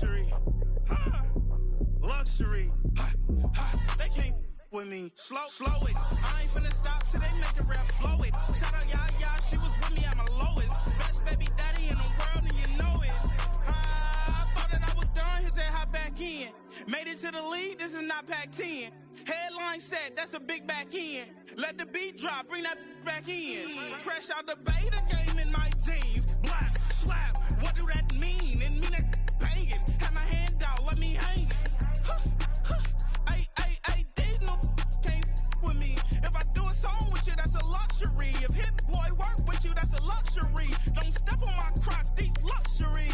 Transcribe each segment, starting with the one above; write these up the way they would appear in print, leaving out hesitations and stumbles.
luxury. Huh. Luxury. They can't with me. Slow it. I ain't finna stop till they make the rap blow it. Shout out y'all, she was with me at my lowest. Best baby daddy in the world and you know it. I thought that I was done, he said hop back in. Made it to the league, this is not Pac-10. Headline set, that's a big back end. Let the beat drop, bring that back in. Fresh out the beta game in my jeans. Black, slap, what do that mean? It mean that banging. Have my hand out, let me hang it. These no can't with me. If I do a song with you, that's a luxury. If Hit Boy work with you, that's a luxury. Don't step on my Crocs, these luxury.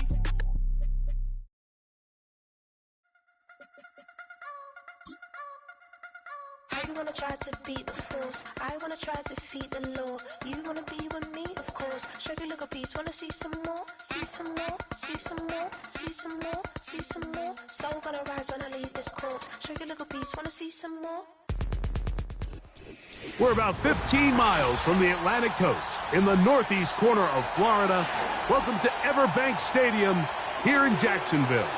You wanna try to beat the force, I wanna try to defeat the law. You wanna be with me, of course. Show you look a piece, wanna see some more, see some more, see some more, see some more, see some more. Soul gonna rise when I leave this corpse. Show you look a piece, wanna see some more. We're about 15 miles from the Atlantic coast in the northeast corner of Florida. Welcome to Everbank Stadium here in Jacksonville.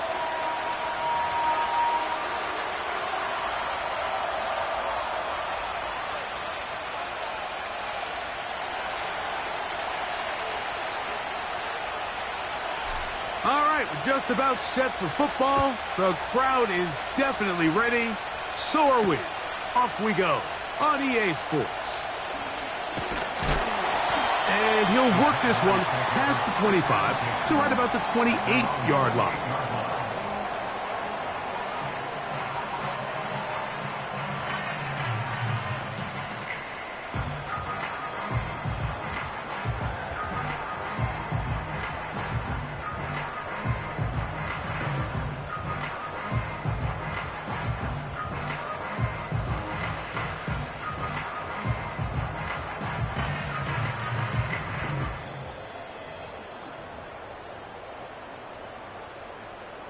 All right, we're just about set for football. The crowd is definitely ready. So are we. Off we go on EA Sports. And he'll work this one past the 25 to right about the 28-yard line.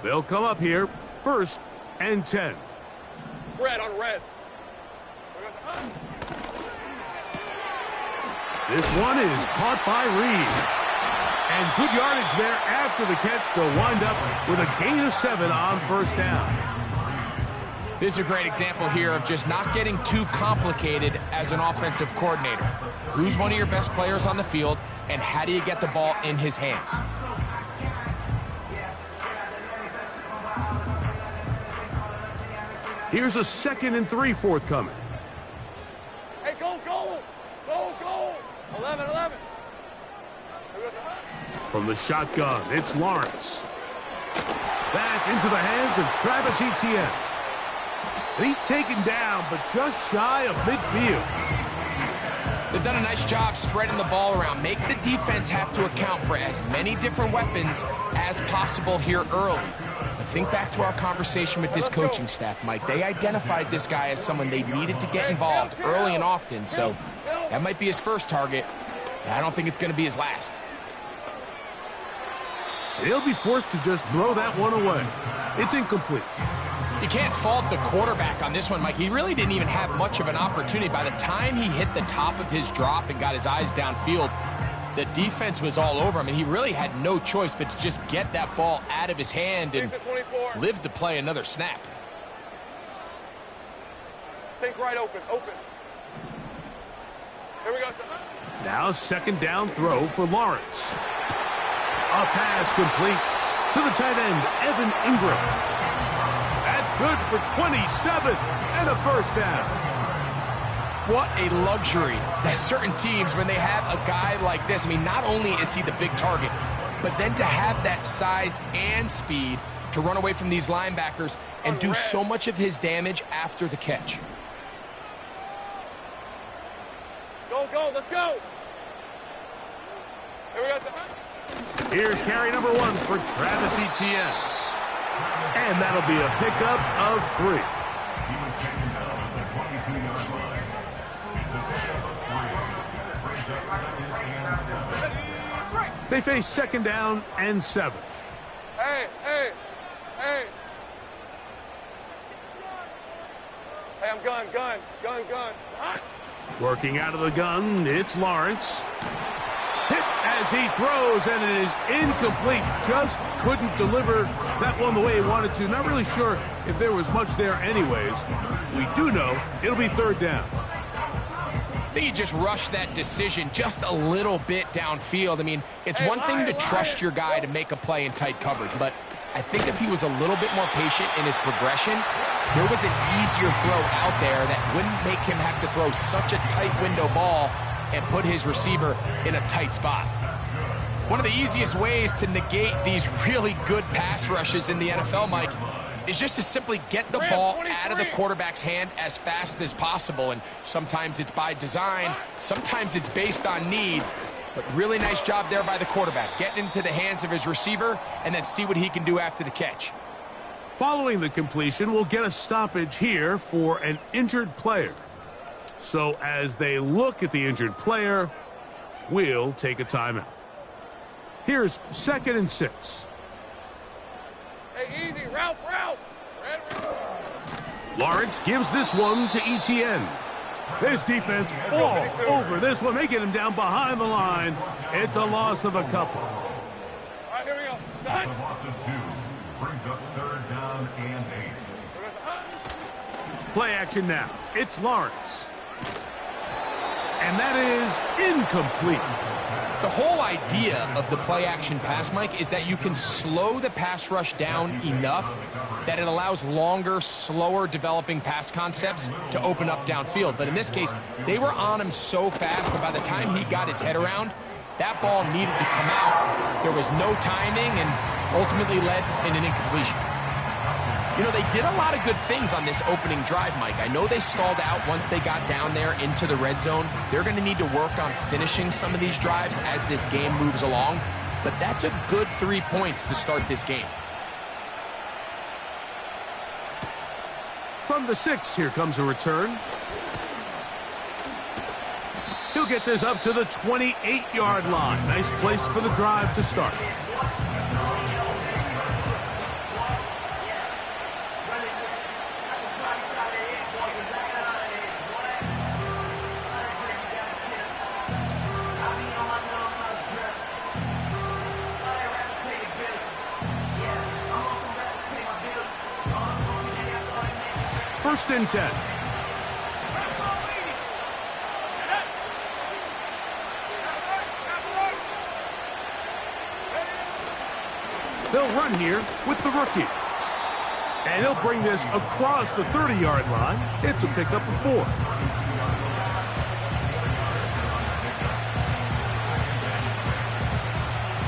They'll come up here, 1st and 10. Red on red. This one is caught by Reed. And good yardage there after the catch. They'll wind up with a gain of 7 on 1st down. This is a great example here of just not getting too complicated as an offensive coordinator. Who's one of your best players on the field, and how do you get the ball in his hands? Here's a 2nd and 3 forthcoming. Hey, go. 11. From the shotgun, it's Lawrence. That's into the hands of Travis Etienne. And he's taken down, but just shy of midfield. They've done a nice job spreading the ball around. Make the defense have to account for as many different weapons as possible here early. But think back to our conversation with this coaching staff, Mike. They identified this guy as someone they needed to get involved early and often, so that might be his first target. I don't think it's going to be his last. He'll be forced to just throw that one away. It's incomplete. You can't fault the quarterback on this one, Mike. He really didn't even have much of an opportunity. By the time he hit the top of his drop and got his eyes downfield, the defense was all over him, and he really had no choice but to just get that ball out of his hand and live to play another snap. Take right open. Here we go, sir. Now 2nd down throw for Lawrence. A pass complete to the tight end, Evan Ingram. That's good for 27 and a 1st down. What a luxury. There's certain teams, when they have a guy like this, I mean, not only is he the big target, but then to have that size and speed to run away from these linebackers and do so much of his damage after the catch. Go, let's go. Here we go, sir. Here's carry number 1 for Travis Etienne. And that'll be a pickup of 3. They face 2nd down and 7. Hey. Hey, I'm gun. Working out of the gun, it's Lawrence. Hit as he throws, and it is incomplete. Just couldn't deliver that one the way he wanted to. Not really sure if there was much there anyways. We do know it'll be third down. I think he just rushed that decision just a little bit downfield. I mean, it's one thing to trust your guy to make a play in tight coverage, but I think if he was a little bit more patient in his progression, there was an easier throw out there that wouldn't make him have to throw such a tight window ball and put his receiver in a tight spot. One of the easiest ways to negate these really good pass rushes in the NFL, Mike, is just to simply get the ball out of the quarterback's hand as fast as possible. And sometimes it's by design, sometimes it's based on need. But really nice job there by the quarterback, getting into the hands of his receiver and then see what he can do after the catch. Following the completion, we'll get a stoppage here for an injured player. So as they look at the injured player, we'll take a timeout. Here's 2nd and 6. Hey, easy, Ralph. Lawrence gives this one to Etienne. This defense all over this one. They get him down behind the line. It's a loss of a couple. All right, here we go. Done. Loss of 2 brings up 3rd down and 8. Play action now. It's Lawrence. And that is incomplete. The whole idea of the play-action pass, Mike, is that you can slow the pass rush down enough that it allows longer, slower developing pass concepts to open up downfield. But in this case, they were on him so fast that by the time he got his head around, that ball needed to come out. There was no timing and ultimately led in an incompletion. You know, they did a lot of good things on this opening drive, Mike. I know they stalled out once they got down there into the red zone. They're going to need to work on finishing some of these drives as this game moves along. But that's a good 3 points to start this game. From the 6, here comes a return. He'll get this up to the 28-yard line. Nice place for the drive to start. First and 10. They'll run here with the rookie. And he'll bring this across the 30-yard line. It's a pickup of 4.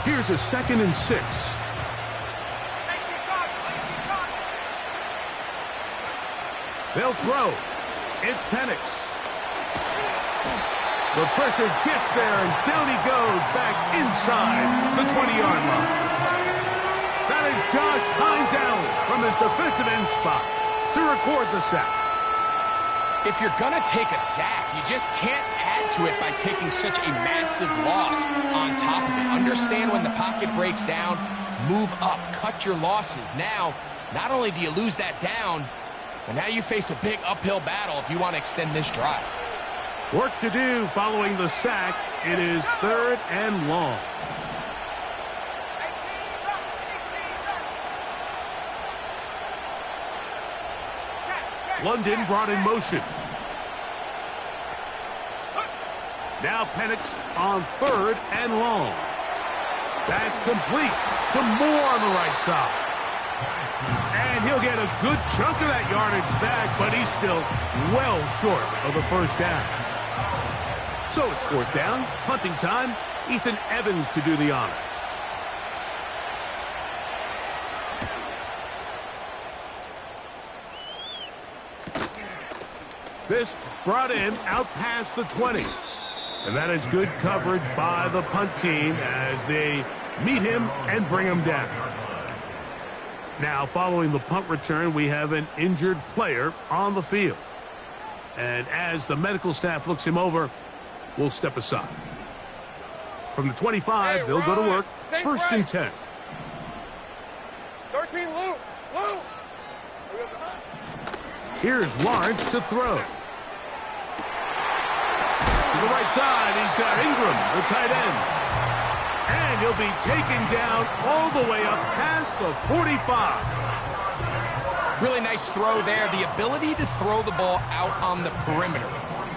Here's a 2nd and 6. They'll throw. It's Penix. The pressure gets there, and down he goes back inside the 20-yard line. That is Josh Hines Allen from his defensive end spot to record the sack. If you're going to take a sack, you just can't add to it by taking such a massive loss on top of it. Understand when the pocket breaks down, move up, cut your losses. Now, not only do you lose that down, but now you face a big uphill battle if you want to extend this drive. Work to do following the sack. It is 3rd and long. London brought in motion. Now Penix on 3rd and long. That's complete to Moore on the right side. And he'll get a good chunk of that yardage back, but he's still well short of the first down. So it's 4th down, punting time. Ethan Evans to do the honor. This brought in out past the 20. And that is good coverage by the punt team as they meet him and bring him down. Now, following the punt return, we have an injured player on the field. And as the medical staff looks him over, we'll step aside. From the 25, they'll go to work. 1st and 10. 13, Lou. Here's Lawrence to throw. To the right side, he's got Ingram, the tight end. And he'll be taken down all the way up past the 45. Really nice throw there. The ability to throw the ball out on the perimeter.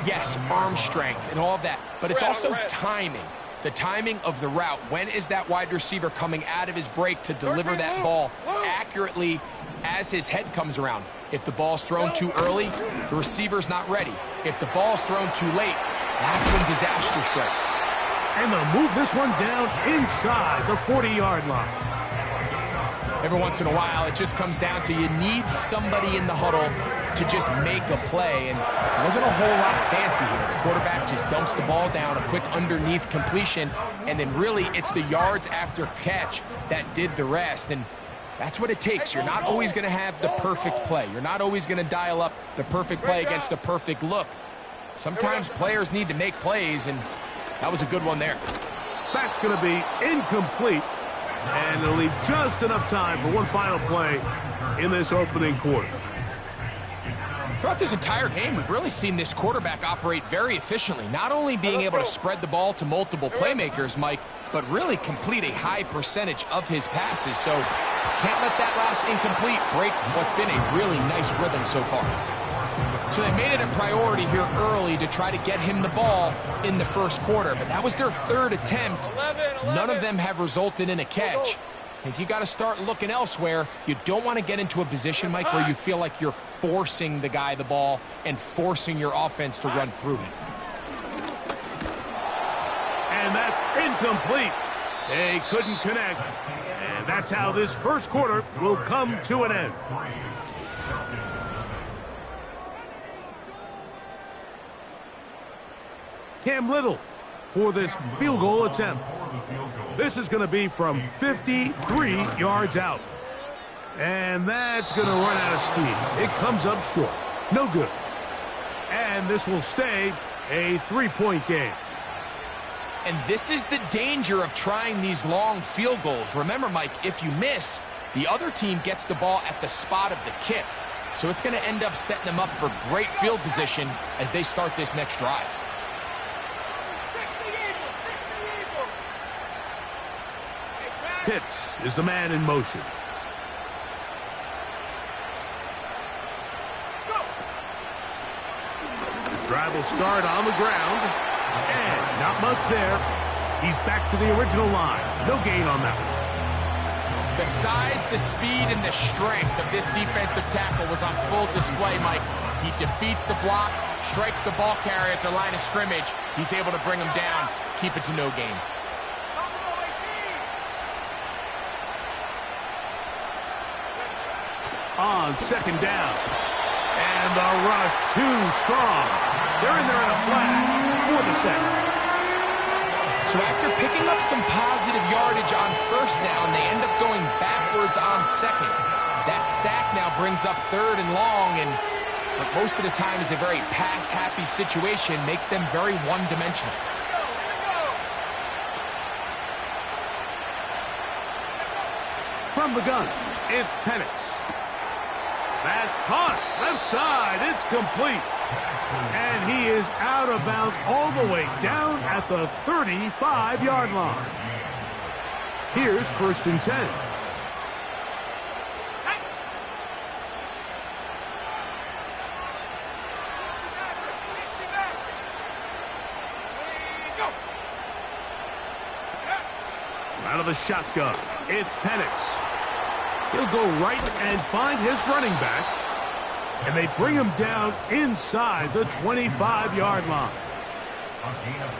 Yes, arm strength and all of that, but it's also timing. The timing of the route. When is that wide receiver coming out of his break to deliver that ball accurately as his head comes around? If the ball's thrown too early, the receiver's not ready. If the ball's thrown too late, that's when disaster strikes. And they'll move this one down inside the 40-yard line. Every once in a while, it just comes down to you need somebody in the huddle to just make a play, and it wasn't a whole lot fancy here. The quarterback just dumps the ball down, a quick underneath completion, and then really it's the yards after catch that did the rest, and that's what it takes. You're not always going to have the perfect play. You're not always going to dial up the perfect play against the perfect look. Sometimes players need to make plays, and that was a good one there. That's going to be incomplete. And they'll leave just enough time for one final play in this opening quarter. Throughout this entire game, we've really seen this quarterback operate very efficiently, not only being able to spread the ball to multiple playmakers, Mike, but really complete a high percentage of his passes. So can't let that last incomplete break what's been a really nice rhythm so far. So they made it a priority here early to try to get him the ball in the first quarter, but that was their third attempt. 11. None of them have resulted in a catch. I think you got to start looking elsewhere. You don't want to get into a position, Mike, where you feel like you're forcing the guy the ball and forcing your offense to run through him. And that's incomplete. They couldn't connect. And that's how this first quarter will come to an end. Cam Little for this field goal attempt. This is going to be from 53 yards out. And that's going to run out of steam. It comes up short. No good. And this will stay a 3-point game. And this is the danger of trying these long field goals. Remember, Mike, if you miss, the other team gets the ball at the spot of the kick. So it's going to end up setting them up for great field position as they start this next drive. Pitts is the man in motion. Drive will start on the ground. And not much there. He's back to the original line. No gain on that one. The size, the speed, and the strength of this defensive tackle was on full display, Mike. He defeats the block, strikes the ball carrier at the line of scrimmage. He's able to bring him down, keep it to no gain. On second down. And the rush too strong. They're in there in a flash for the second. So after picking up some positive yardage on first down, they end up going backwards on second. That sack now brings up third and long, and what most of the time is a very pass-happy situation, makes them very one-dimensional. From the gun, it's Penix. That's caught. Left side. It's complete. And he is out of bounds all the way down at the 35-yard line. Here's 1st and 10. Out of the shotgun, it's Penix. He'll go right and find his running back. And they bring him down inside the 25-yard line.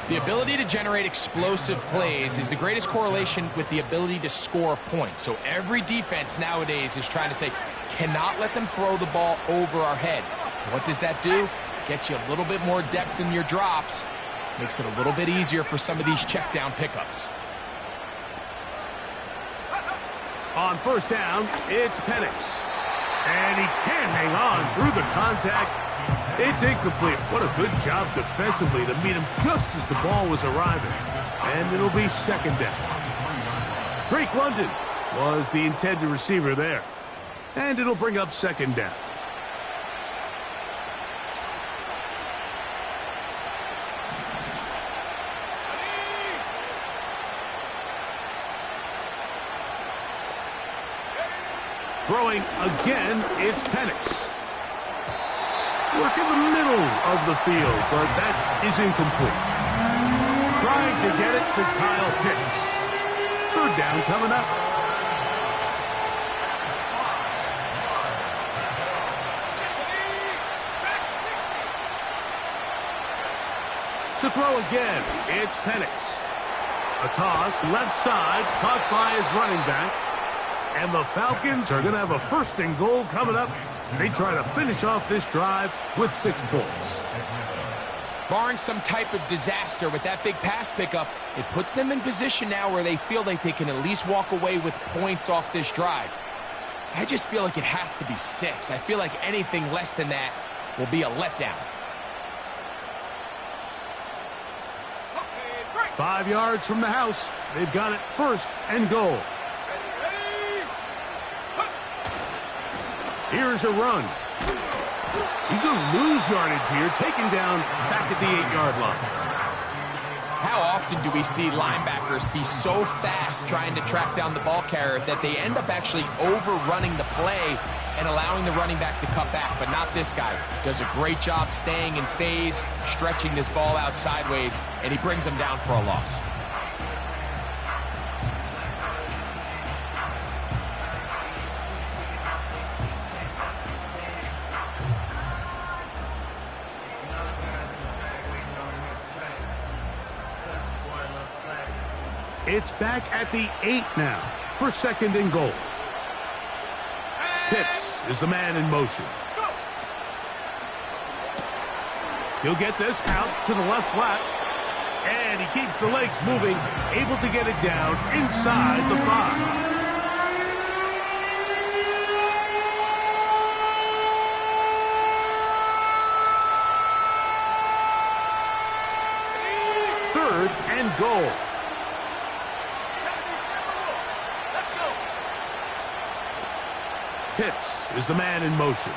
The ability to generate explosive plays is the greatest correlation with the ability to score points. So every defense nowadays is trying to say, cannot let them throw the ball over our head. What does that do? Get you a little bit more depth in your drops. Makes it a little bit easier for some of these check down pickups. On first down, it's Penix. And he can't hang on through the contact. It's incomplete. What a good job defensively to meet him just as the ball was arriving. And it'll be second down. Drake London was the intended receiver there. And it'll bring up second down. Throwing again, it's Penix. Work in the middle of the field, but that is incomplete. Trying to get it to Kyle Pitts. Third down coming up. To throw again, it's Penix. A toss, left side, caught by his running back. And the Falcons are going to have a first and goal coming up. They try to finish off this drive with 6 points. Barring some type of disaster with that big pass pickup, it puts them in position now where they feel like they can at least walk away with points off this drive. I just feel like it has to be 6. I feel like anything less than that will be a letdown. 5 yards from the house. They've got it first and goal. Here's a run. He's going to lose yardage here, taken down back at the 8-yard line. How often do we see linebackers be so fast trying to track down the ball carrier that they end up actually overrunning the play and allowing the running back to cut back? But not this guy. Does a great job staying in phase, stretching this ball out sideways, and he brings them down for a loss. It's back at the 8 now for second and goal. Pitts is the man in motion. He'll get this out to the left flat. And he keeps the legs moving, able to get it down inside the 5. Third and goal. Pitts is the man in motion.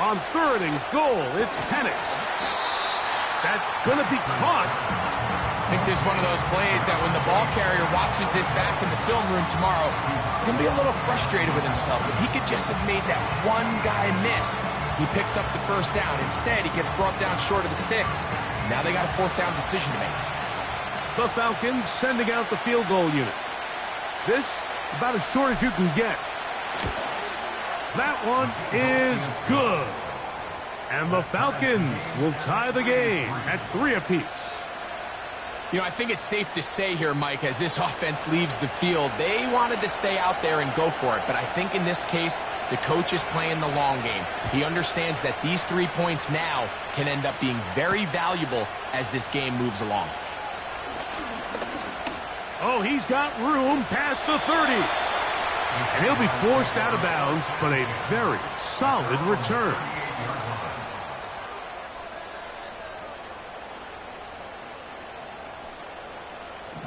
On third and goal, it's Penix. That's going to be caught. I think there's one of those plays that when the ball carrier watches this back in the film room tomorrow, he's going to be a little frustrated with himself. If he could just have made that one guy miss, he picks up the first down. Instead, he gets brought down short of the sticks. Now they got a 4th down decision to make. The Falcons sending out the field goal unit. This, about as short as you can get. That one is good. And the Falcons will tie the game at 3 apiece. You know, I think it's safe to say here, Mike, as this offense leaves the field, they wanted to stay out there and go for it. But I think in this case, the coach is playing the long game. He understands that these 3 points now can end up being very valuable as this game moves along. Oh, he's got room past the 30. And he'll be forced out of bounds, but a very solid return.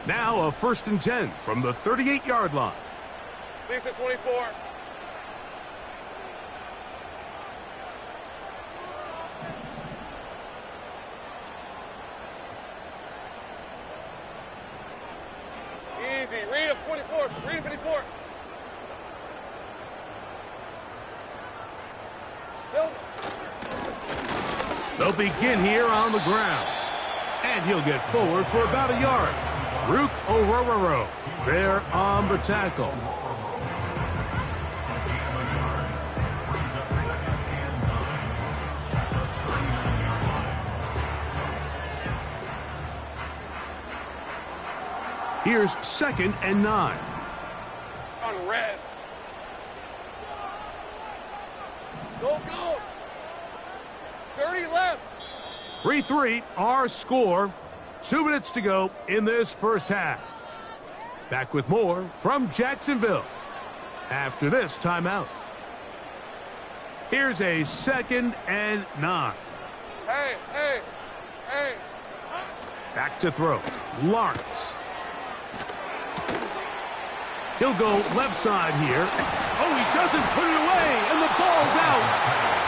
Now a 1st and 10 from the 38-yard line. Leaves at 24. Easy. Read him, 24. Read him, 54. They'll begin here on the ground. And he'll get forward for about a yard. Rook Orororo there on the tackle. Here's 2nd and 9. On red. Go, go. 30 left. 3-3 our score. 2 minutes to go in this first half. Back with more from Jacksonville after this timeout. Here's a 2nd and 9. Hey, hey, hey. Back to throw. Lawrence. He'll go left side here. Oh, he doesn't put it away, and the ball's out.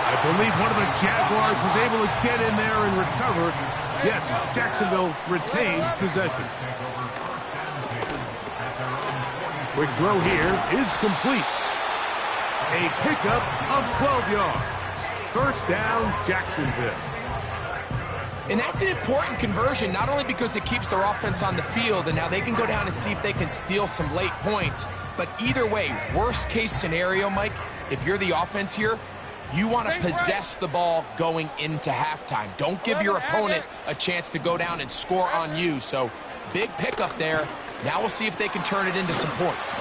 I believe one of the Jaguars was able to get in there and recover. Yes, Jacksonville retains possession. Quick throw here is complete. a pickup of 12 yards. First down, Jacksonville. And that's an important conversion, not only because it keeps their offense on the field, and now they can go down and see if they can steal some late points. But either way, worst case scenario, Mike, if you're the offense here, you want to possess the ball going into halftime. Don't give your opponent a chance to go down and score on you. So big pickup there. Now we'll see if they can turn it into some points.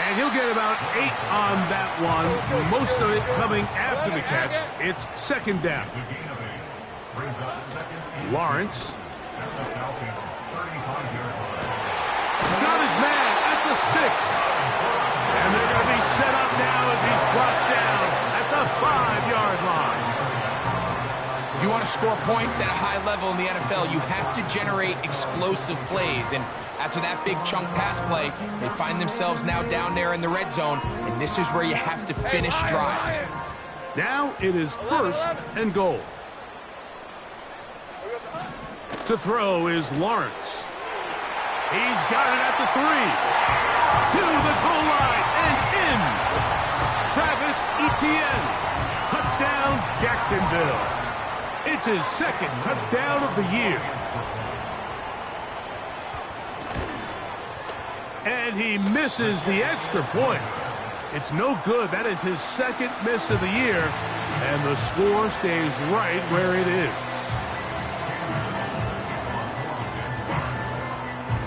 And he'll get about 8 on that one, most of it coming after the catch. It's second down. Lawrence. Got his man at the 6. And they're going to be set up now as he's brought down at the 5-yard line. If you want to score points at a high level in the NFL, you have to generate explosive plays. And after that big chunk pass play, they find themselves now down there in the red zone, and this is where you have to finish drives. Now it is first and goal. To throw is Lawrence. He's got it at the 3. To the goal line and in. Travis Etienne. Touchdown, Jacksonville. It's his second touchdown of the year. And he misses the extra point. It's no good. That is his second miss of the year. And the score stays right where it is.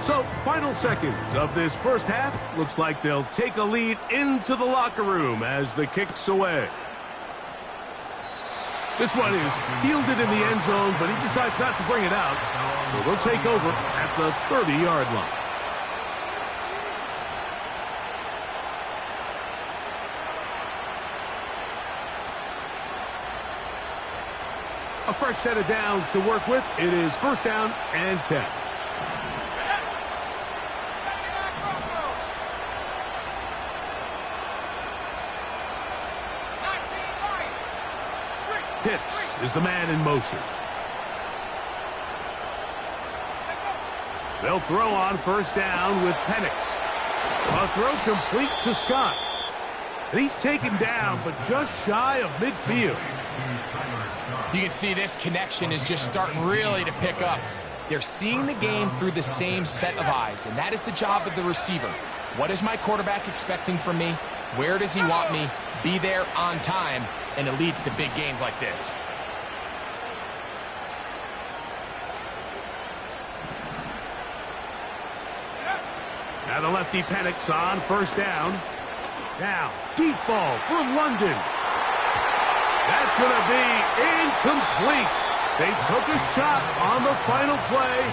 So, final seconds of this first half. Looks like they'll take a lead into the locker room as the kick's away. This one is fielded in the end zone, but he decides not to bring it out. So they'll take over at the 30-yard line. A fresh set of downs to work with. It is first down and 10. Pitts is the man in motion. They'll throw on first down with Penix. A throw complete to Scott. And he's taken down, but just shy of midfield. You can see this connection is just starting really to pick up. They're seeing the game through the same set of eyes, and that is the job of the receiver. What is my quarterback expecting from me? Where does he want me? Be there on time, and it leads to big gains like this. Now the lefty Penix on first down. Now, deep ball for London. That's going to be incomplete. They took a shot on the final play.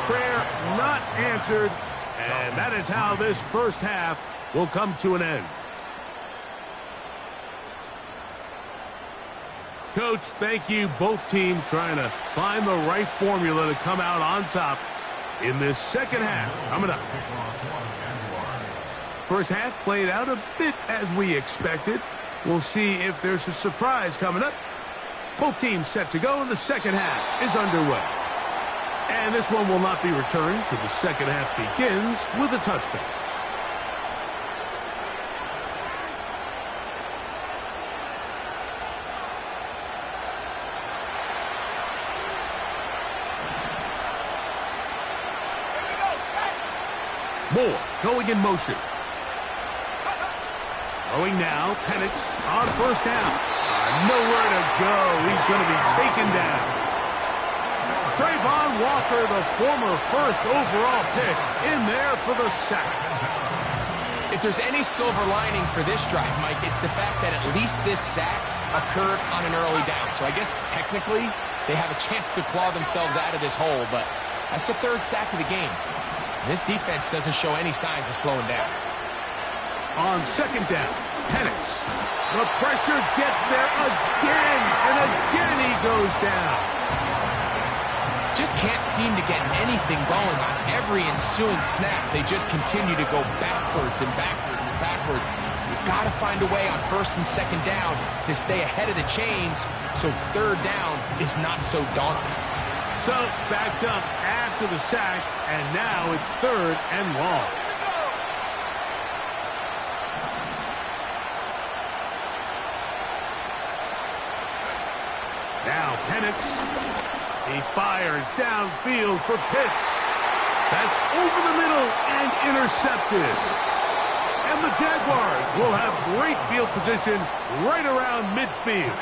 Prayer not answered. And that is how this first half will come to an end. Coach, thank you. Both teams trying to find the right formula to come out on top in this second half. Coming up. First half played out a bit as we expected. We'll see if there's a surprise coming up. Both teams set to go, and the second half is underway. And this one will not be returned, so the second half begins with a touchback. Moore going in motion. Throwing now, Penix on first down. Nowhere to go. He's going to be taken down. Trayvon Walker, the former first overall pick, in there for the sack. If there's any silver lining for this drive, Mike, it's the fact that at least this sack occurred on an early down. So I guess technically they have a chance to claw themselves out of this hole, but that's the third sack of the game. This defense doesn't show any signs of slowing down. On second down, Penix. The pressure gets there again, and again he goes down. Just can't seem to get anything going on every ensuing snap. They just continue to go backwards and backwards and backwards. You've got to find a way on first and second down to stay ahead of the chains so third down is not so daunting. So backed up after the sack, and now it's third and long. Now Penix. He fires downfield for Pitts. That's over the middle and intercepted. And the Jaguars will have great field position right around midfield.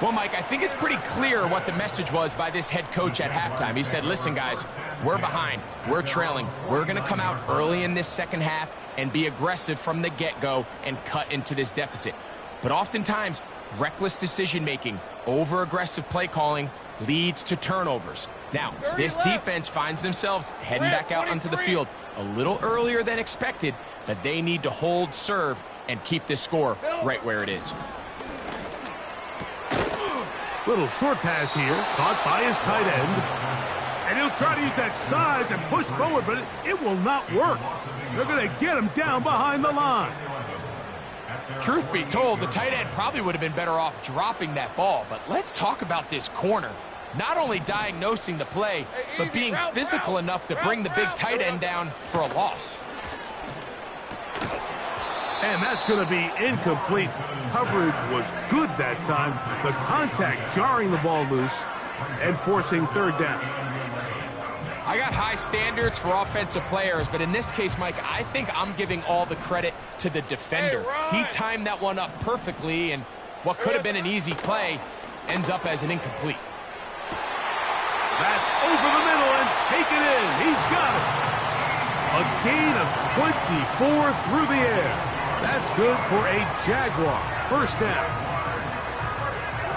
Well, Mike, I think it's pretty clear what the message was by this head coach at halftime. He said, listen, guys, we're behind. We're trailing. We're going to come out early in this second half and be aggressive from the get-go and cut into this deficit. But oftentimes, reckless decision-making, over-aggressive play calling leads to turnovers. Now, this defense finds themselves heading back out onto the field a little earlier than expected, but they need to hold serve and keep this score right where it is. Little short pass here, caught by his tight end. And he'll try to use that size and push forward, but it will not work. They're going to get him down behind the line. Truth be told, the tight end probably would have been better off dropping that ball. But let's talk about this corner. Not only diagnosing the play, but being physical enough to bring the big tight end down for a loss. And that's going to be incomplete. Coverage was good that time. The contact jarring the ball loose and forcing third down. I got high standards for offensive players, but in this case, Mike, I think I'm giving all the credit to the defender. He timed that one up perfectly, and what could have been an easy play ends up as an incomplete. That's over the middle and taken in. He's got it. A gain of 24 through the air. That's good for a Jaguar. First down.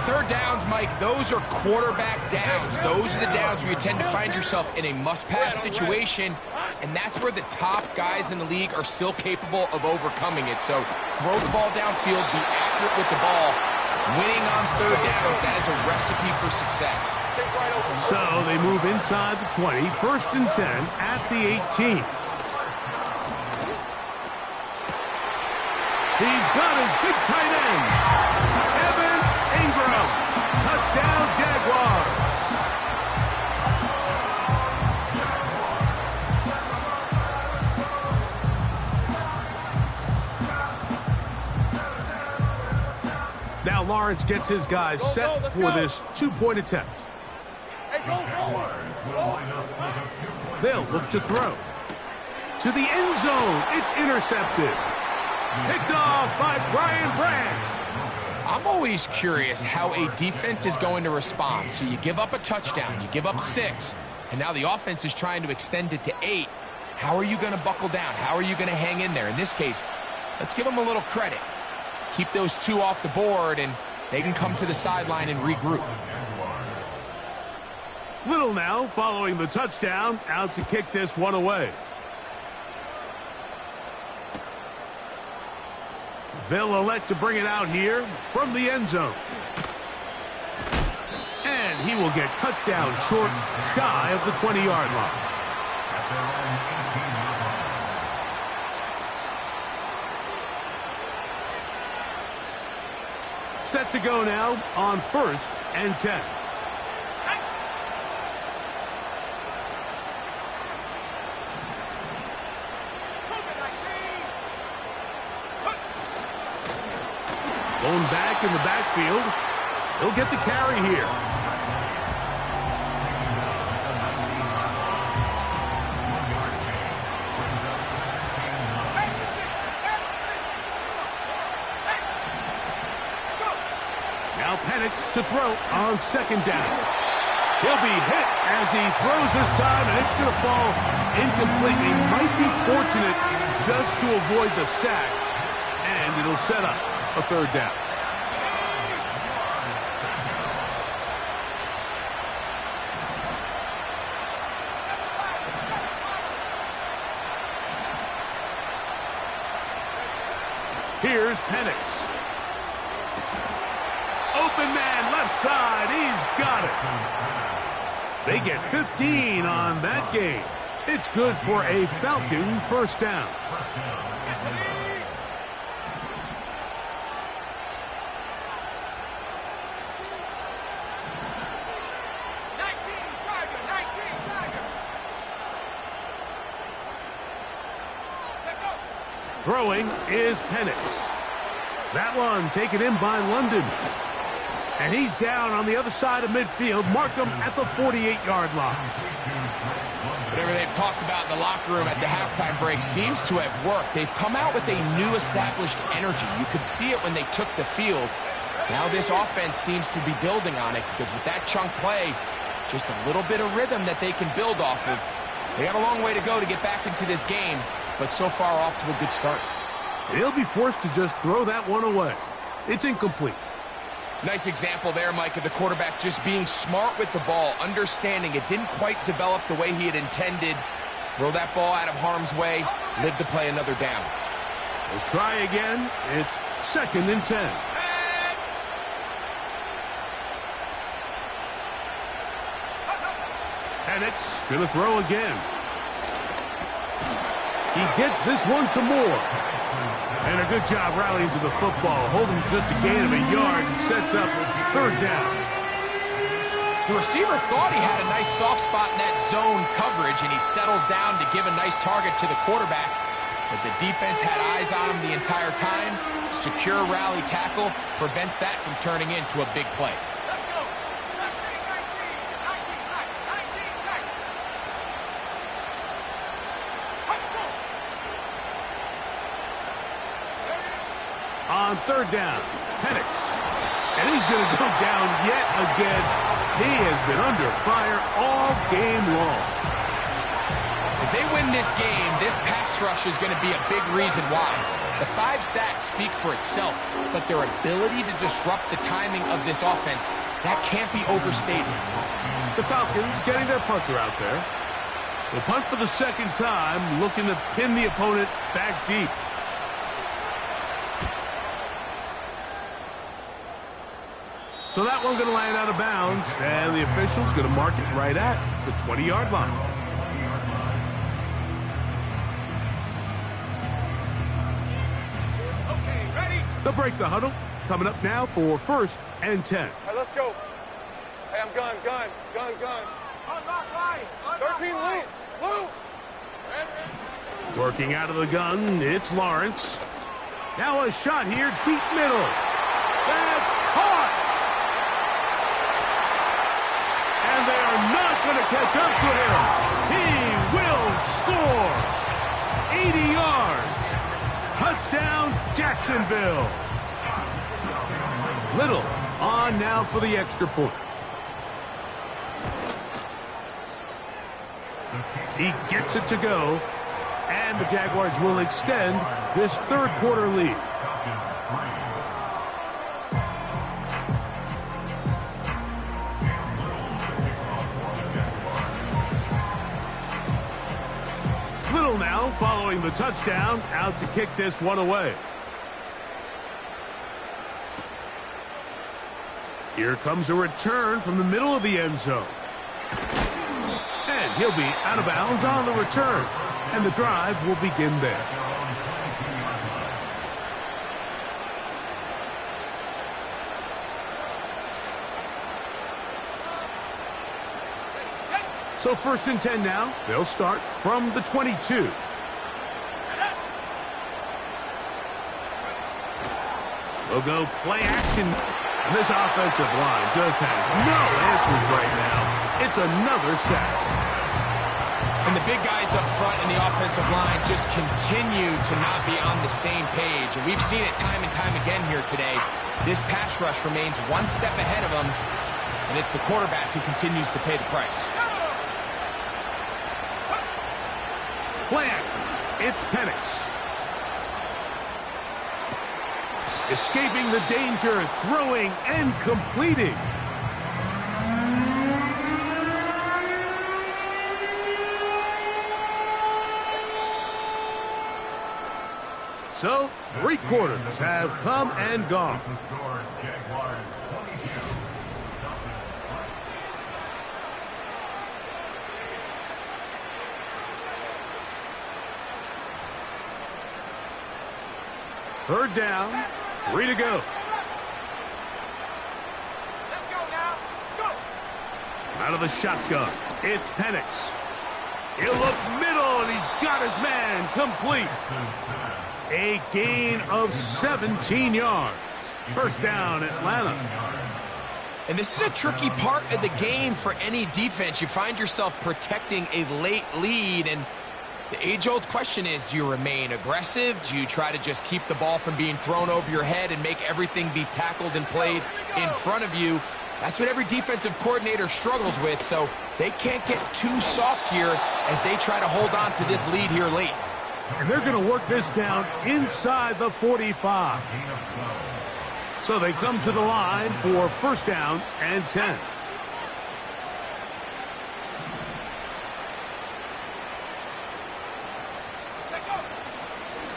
Third downs, Mike, those are quarterback downs. Those are the downs where you tend to find yourself in a must-pass situation, and that's where the top guys in the league are still capable of overcoming it. So throw the ball downfield, be accurate with the ball. Winning on third downs, that is a recipe for success. So they move inside the 20, first and 10 at the 18. He's got his big tight end, Evan Ingram. Touchdown, Jaguars. Now Lawrence gets his guys set for this two-point attempt. They'll look to throw. To the end zone, it's intercepted. Picked off by Brian Branch. I'm always curious how a defense is going to respond. So you give up a touchdown, you give up 6, and now the offense is trying to extend it to 8. How are you going to buckle down? How are you going to hang in there? In this case, let's give them a little credit. Keep those 2 off the board, and they can come to the sideline and regroup. Little now following the touchdown, out to kick this one away. They'll elect to bring it out here from the end zone. And he will get cut down short, shy of the 20-yard line. Set to go now on first and 10. Going back in the backfield. He'll get the carry here. Now Penix to throw on second down. He'll be hit as he throws this time, and it's going to fall incomplete. He might be fortunate just to avoid the sack, and it'll set up a third down. Here's Penix. Open man, left side. He's got it. They get 15 on that game. It's good for a Falcon first down. Throwing is Penix. That one taken in by London. And he's down on the other side of midfield. Mark him at the 48-yard line. Whatever they've talked about in the locker room at the halftime break seems to have worked. They've come out with a new established energy. You could see it when they took the field. Now this offense seems to be building on it because with that chunk play, just a little bit of rhythm that they can build off of. They got a long way to go to get back into this game, but so far off to a good start. He'll be forced to just throw that one away. It's incomplete. Nice example there, Mike, of the quarterback just being smart with the ball, understanding it didn't quite develop the way he had intended. Throw that ball out of harm's way, live to play another down. We'll try again. It's 2nd and 10. And it's going to throw again. He gets this one to Moore. And a good job rallying to the football, holding just a gain of a yard and sets up 3rd down. The receiver thought he had a nice soft spot in that zone coverage, and he settles down to give a nice target to the quarterback. But the defense had eyes on him the entire time. Secure rally tackle prevents that from turning into a big play. On 3rd down, Penix. And he's going to go down yet again. He has been under fire all game long. If they win this game, this pass rush is going to be a big reason why. The 5 sacks speak for itself, but their ability to disrupt the timing of this offense, that can't be overstated. The Falcons getting their punter out there. They'll punt for the 2nd time, looking to pin the opponent back deep. So that one going to land out of bounds, and the official's going to mark it right at the 20-yard line. Okay, ready? They'll break the huddle. Coming up now for 1st and 10. All right, let's go. Hey, I'm gun. 13 lead. Blue. Working out of the gun, it's Lawrence. Now a shot here, deep middle. That's caught! And they are not going to catch up to him. He will score. 80 yards. Touchdown, Jacksonville. Little on now for the extra point. He gets it to go. And the Jaguars will extend this 3rd quarter lead. Little now following the touchdown, out to kick this one away. Here comes a return from the middle of the end zone. And he'll be out of bounds on the return. And the drive will begin there. So 1st and 10 now. They'll start from the 22. We'll go play action. And this offensive line just has no answers right now. It's another sack. And the big guys up front in the offensive line just continue to not be on the same page. And we've seen it time and time again here today. This pass rush remains one step ahead of them, and it's the quarterback who continues to pay the price. Play action. It's Penix. Escaping the danger, throwing and completing. So, 3 quarters have come and gone. Third down, 3 to go. Let's go now. Go. Out of the shotgun, it's Penix. He'll look middle, and he's got his man complete. A gain of 17 yards. First down, Atlanta. And this is a tricky part of the game for any defense. You find yourself protecting a late lead, and the age-old question is, do you remain aggressive? Do you try to just keep the ball from being thrown over your head and make everything be tackled and played in front of you? That's what every defensive coordinator struggles with, so they can't get too soft here as they try to hold on to this lead here late. And they're going to work this down inside the 45. So they come to the line for first down and 10.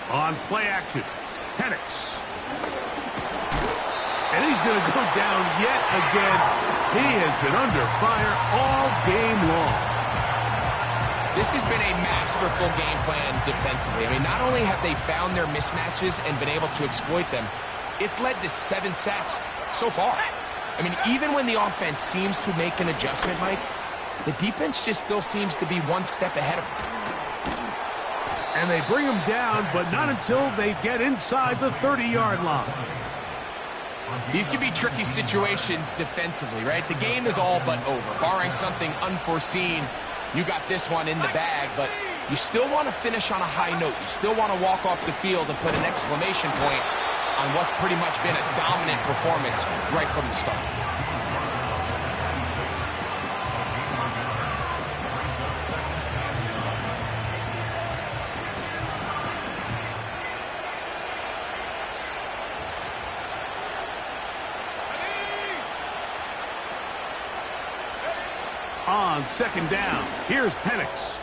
On play action, Penix. And he's going to go down yet again. He has been under fire all game long. This has been a masterful game plan defensively. I mean, not only have they found their mismatches and been able to exploit them, it's led to 7 sacks so far. I mean, even when the offense seems to make an adjustment, Mike, the defense just still seems to be one step ahead of them. And they bring him down, but not until they get inside the 30-yard line. These can be tricky situations defensively, right? The game is all but over. Barring something unforeseen, you got this one in the bag, but you still want to finish on a high note. You still want to walk off the field and put an exclamation point on what's pretty much been a dominant performance right from the start. On second down, here's Penix.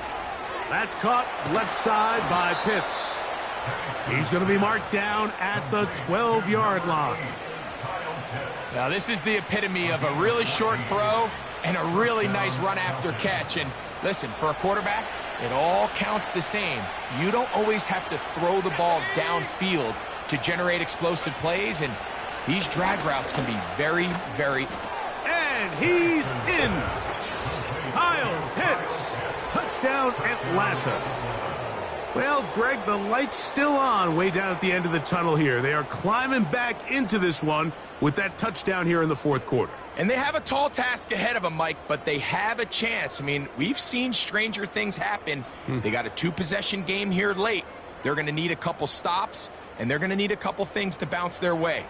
That's caught left side by Pitts. He's going to be marked down at the 12-yard line. Now, this is the epitome of a really short throw and a really nice run after catch. And listen, for a quarterback, it all counts the same. You don't always have to throw the ball downfield to generate explosive plays, and these drag routes can be very, very... And he's in. Kyle Pitts. Touchdown, Atlanta. Well, Greg, the light's still on way down at the end of the tunnel here. They are climbing back into this one with that touchdown here in the fourth quarter. And they have a tall task ahead of them, Mike, but they have a chance. I mean, we've seen stranger things happen. They got a 2-possession game here late. They're going to need a couple stops, and they're going to need a couple things to bounce their way.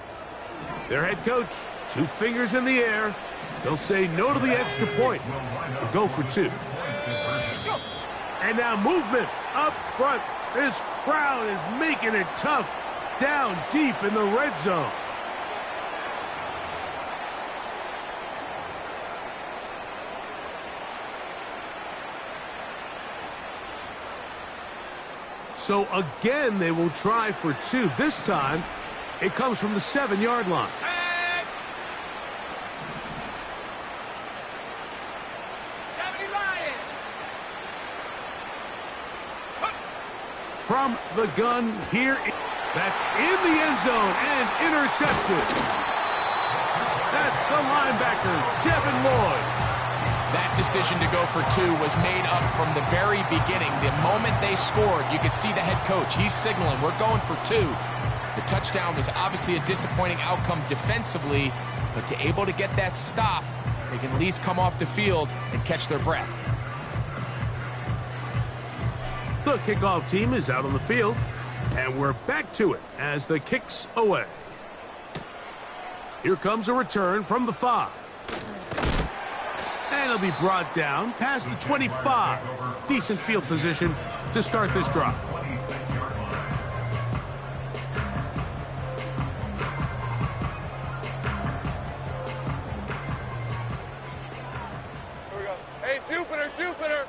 Their head coach, 2 fingers in the air. They'll say no to the extra point and go for 2. And now movement up front. This crowd is making it tough down deep in the red zone. So again, they will try for 2. This time, it comes from the 7-yard line. From the gun here, that's in the end zone and intercepted. That's the linebacker, Devin Lloyd. That decision to go for 2 was made up from the very beginning. The moment they scored, you could see the head coach. He's signaling, we're going for 2. The touchdown was obviously a disappointing outcome defensively, but to able to get that stop, they can at least come off the field and catch their breath. The kickoff team is out on the field, and we're back to it as the kick's away. Here comes a return from the 5. And it'll be brought down past the 25. Decent field position to start this drive. Here we go. Hey, Jupiter!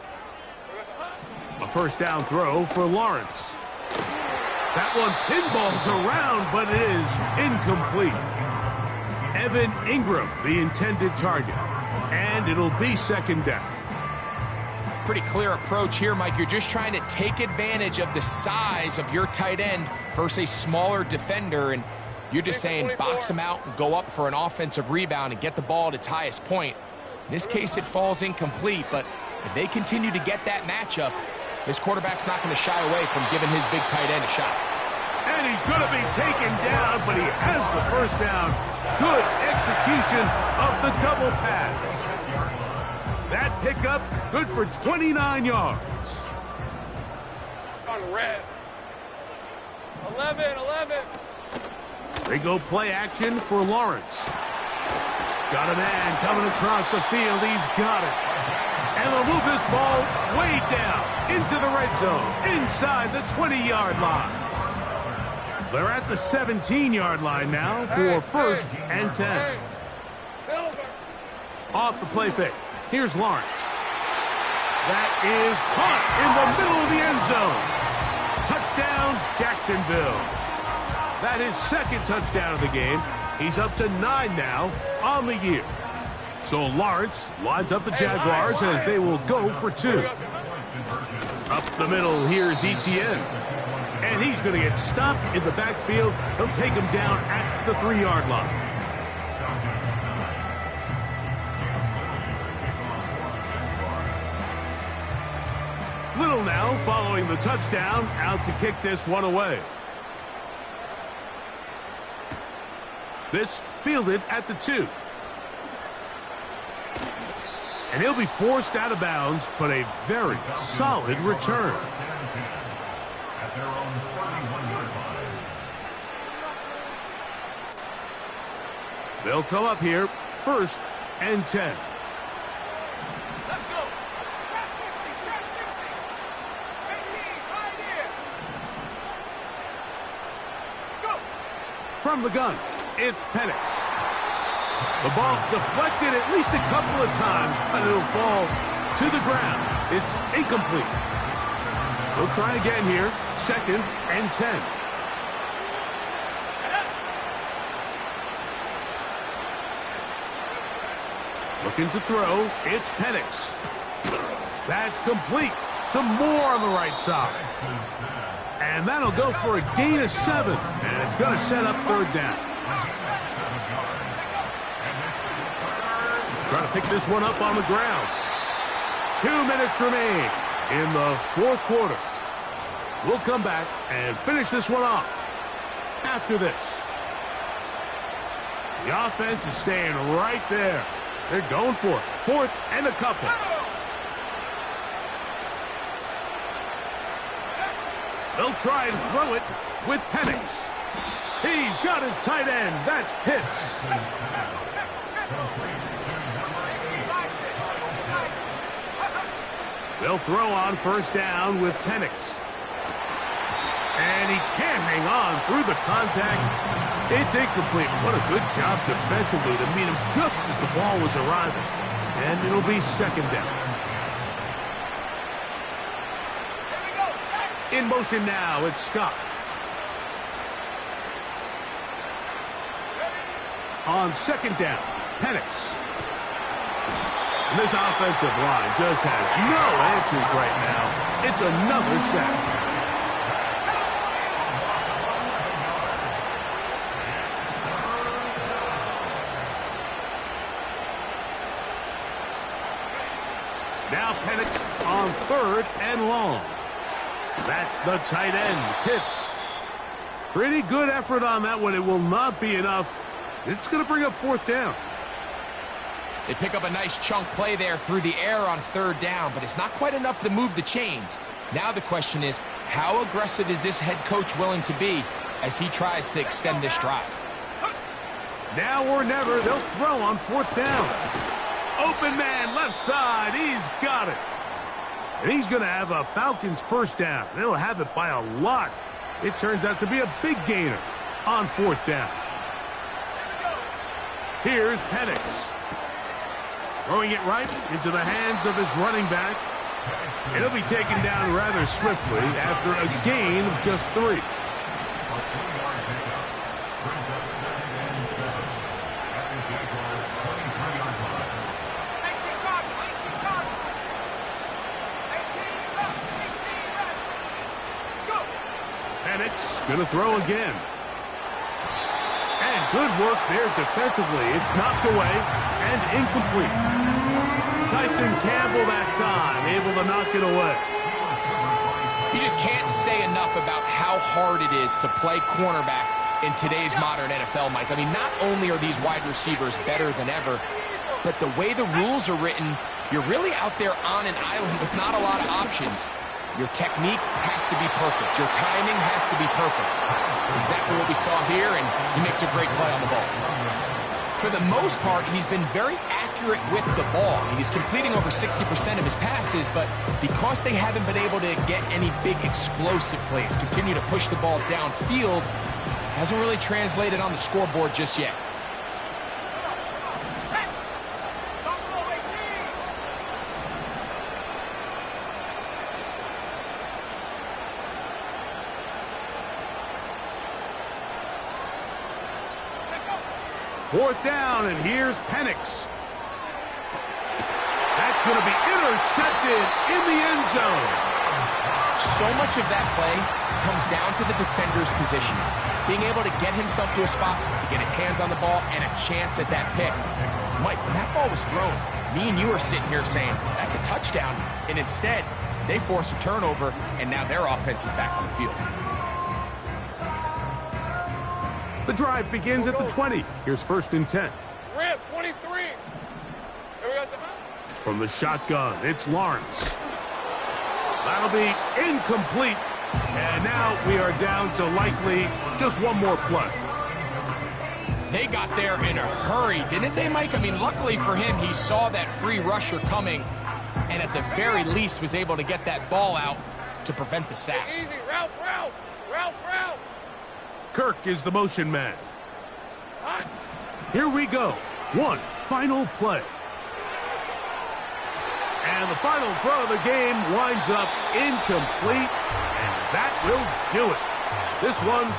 A first down throw for Lawrence. That one pinballs around, but it is incomplete. Evan Ingram, the intended target. And it'll be second down. Pretty clear approach here, Mike. You're just trying to take advantage of the size of your tight end versus a smaller defender, and you're just saying box him out and go up for an offensive rebound and get the ball at its highest point. In this case, it falls incomplete, but if they continue to get that matchup, this quarterback's not going to shy away from giving his big tight end a shot. And he's going to be taken down, but he has the first down. Good execution of the double pass. That pickup, good for 29 yards. On red. 11. They go play action for Lawrence. Got a man coming across the field. He's got it. And they'll move this ball way down into the red zone, inside the 20-yard line. They're at the 17-yard line now for first and 10. Off the play fake. Here's Lawrence. That is caught in the middle of the end zone. Touchdown, Jacksonville. That is second touchdown of the game. He's up to 9 now on the year. So Lawrence lines up the Jaguars as they will go for 2. Up the middle, here's Etienne. And he's going to get stopped in the backfield. He'll take him down at the 3-yard line. Little now following the touchdown, out to kick this one away. This fielded at the 2. And he'll be forced out of bounds, but a very solid return. At their own 31-yard line. They'll come up here, first and 10. Let's go. Trap 60. 18, high there. Go. From the gun, it's Penix. The ball deflected at least a couple of times, but it'll fall to the ground. It's incomplete. They'll try again here, second and 10. Looking to throw, it's Penix. That's complete. Some more on the right side. And that'll go for a gain of 7, and it's going to set up third down. Trying to pick this one up on the ground. 2 minutes remain in the fourth quarter. We'll come back and finish this one off after this. The offense is staying right there. They're going for it. Fourth and a couple. They'll try and throw it with Penix. He's got his tight end. That's Pitts. They'll throw on first down with Penix. And he can't hang on through the contact. It's incomplete. What a good job defensively to meet him just as the ball was arriving. And it'll be second down. In motion now, it's Scott. On second down, Penix. And this offensive line just has no answers right now. It's another sack. Now Penix on third and long. That's the tight end, Pitts. Pretty good effort on that one. It will not be enough. It's going to bring up fourth down. They pick up a nice chunk play there through the air on third down, but it's not quite enough to move the chains. Now the question is, how aggressive is this head coach willing to be as he tries to extend this drive? Now or never, they'll throw on fourth down. Open man, left side, he's got it. And he's going to have a Falcons first down. They'll have it by a lot. It turns out to be a big gainer on fourth down. Here's Penix. Throwing it right into the hands of his running back. And he'll be taken down rather swiftly after a gain of just 3. Penix going to throw again. And good work there defensively. It's knocked away and incomplete. Tyson Campbell that time, able to knock it away. You just can't say enough about how hard it is to play cornerback in today's modern NFL, Mike. I mean, not only are these wide receivers better than ever, but the way the rules are written, you're really out there on an island with not a lot of options. Your technique has to be perfect. Your timing has to be perfect. That's exactly what we saw here, and he makes a great play on the ball. For the most part, he's been very accurate with the ball. I mean, he's completing over 60% of his passes, but because they haven't been able to get any big explosive plays, continue to push the ball downfield, hasn't really translated on the scoreboard just yet. Fourth down, and here's Penix. That's going to be intercepted in the end zone. So much of that play comes down to the defender's positioning. Being able to get himself to a spot, to get his hands on the ball, and a chance at that pick. Mike, when that ball was thrown, me and you are sitting here saying, that's a touchdown. And instead, they force a turnover, and now their offense is back on the field. The drive begins at the 20. Here's 1st and 10. Rip, 23. Here we go. From the shotgun, it's Lawrence. That'll be incomplete. And now we are down to likely just one more play. They got there in a hurry, didn't they, Mike? I mean, luckily for him, he saw that free rusher coming and at the very least was able to get that ball out to prevent the sack. Easy, route. Kirk is the motion man. Hot. Here we go. One final play. And the final throw of the game winds up incomplete, and that will do it. This one